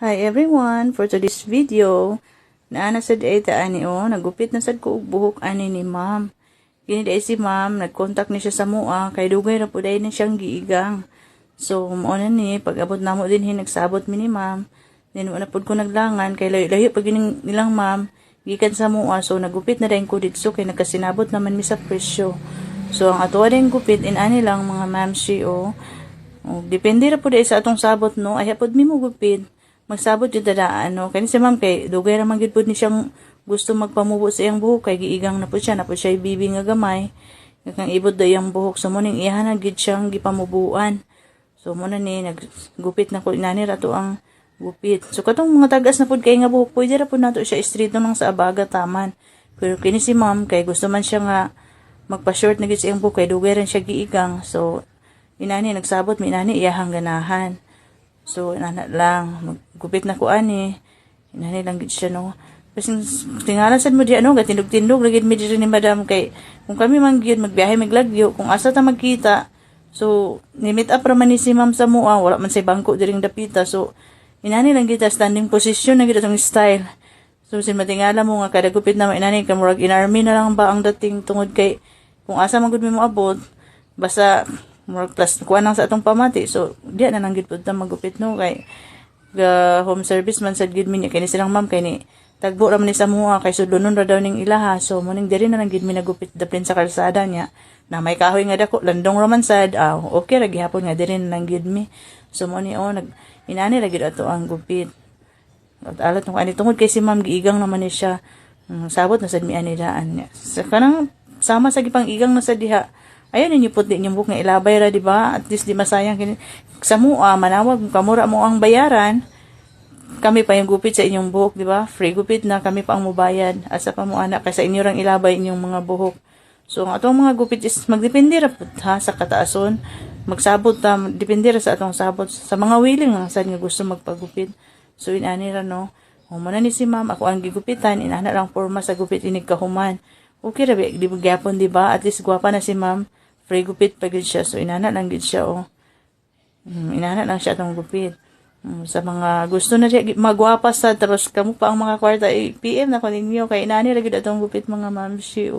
Hi everyone, for today's video, naana sad ay ani nagupit na sad ko og buhok ani ni ma'am. Kini day si ma'am, nagkontak ni siya sa mua, kay dugay ra pud ay na siyang giigang. So, mao na ni pag-abot namo din nagsabot mi ni ma'am. Then wala pud ko naglangan kay layo pag nilang ma'am, gikan sa mua, so nagupit na din ko dito kay nagkasinabot naman mi sa presyo. So, ang ato din gupit ani lang mga ma'am o. Depende ra pud sa atong sabot no, ay pud mi mo gupit. Magsabot yung dadaan, no? Kaya si ma'am, kay dugay ramang gid pud ni siyang gusto magpamubo sa iyang buhok, kay giigang na po siya bibi nga gamay, kang ibot da iyang buhok, so muning iyahan na gid siyang gipamubuan. So muna ni, naggupit na ko, inani rato ang gupit. So katong mga tagas na pud kay nga buhok, pwede ra pud nato siya straight nang sa abaga taman. Pero kini si ma'am, kay gusto man siya nga magpa-short na gid sa iyang buhok, kay dugay rin siya giigang, so inani, nagsabot, inani, iyahang ganahan. So, inana lang, maggupit na ko ani. Inani lang gid siya, no. Kasi tingalan sad mo di gatindog-tindog lagi mi diri ni madam kay kung kami man gyud magbiyahe maglagyo, kung asa ta magkita. So, ni-meet up ra man ni si ma'am sa mua, wala man say bangko diring dapita. So, inani lang kita standing position na gid atong style. So, sin matingala mo nga kada gupit na inani ka murag in army na lang ba ang dating tungod kay kung asa man gud mi mo abot, basta murag plus kuha nang sa atong pamati, so diya na nang gid pud ta magupit no kay home service man sad gid mi kay ni silang ma'am kay ni tagbo ra man ni sa mua kay sudlonon ra daw ning ilaha, so muning diri na lang gid mi nagupit daplin sa kalsada niya na may kahoy nga dako landong ra man sad, okay ra gihapon nga diri na lang gid mi. So mo ni inani ra gid ato ang gupit at alat no ani tungod kay si ma'am giigang naman ni siya, sabot na sad mi ani daan niya sa kanang sama sa gipang igang na sa diha. Ayun ninyo pud di inyong buhok nga ilabay ra, di ba? At least di masayang kini sa mua manawag kamura mo ang bayaran. Kami pa yung gupit sa inyong buhok, di ba? Free gupit na kami pa ang mubayad. Asa pa mo anak kaysa inyo rang ilabay inyong mga buhok. So ang atong mga gupit is magdepende ra pud ha sa kataason. Magsabot ta, depende ra sa atong sabot sa mga willing nga sad nga gusto magpagupit. So inani ra no. Humana ni si ma'am, ako ang gigupitan, inana lang porma sa gupit inig kahuman. Okay ra di gyapon, di ba? At least gwapa na si ma'am. Free gupit pa gid siya, so inana lang gid siya inana lang siya atong gupit. Sa mga gusto na siya magwapa sa tapos kamo pa ang mga kwarta PM na ko ninyo kay inani ra gid atong gupit mga mamsi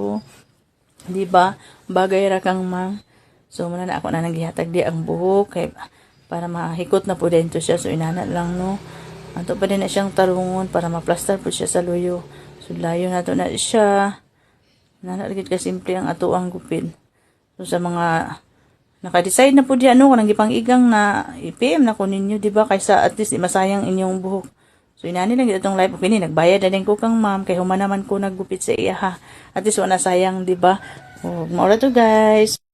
di ba? Bagay ra kang ma'am. So muna na ako na naghihatag di ang buhok kay para mahikot na po dento siya, so inana lang no. Anto pa din na siyang tarungon para ma-plaster po siya sa luyo. So layo na to na siya. Nana gid ka simple ang ato ang gupit. So sa mga naka-decide na po di kanang gipang igang na i-PM na ko ninyo, di ba? Kaysa at least masayang inyong buhok. So inani lang itong live opinion, nagbayad na din ko kang ma'am kay humanaman ko naggupit sa iya ha. At least wala sayang, di ba? Maura to guys.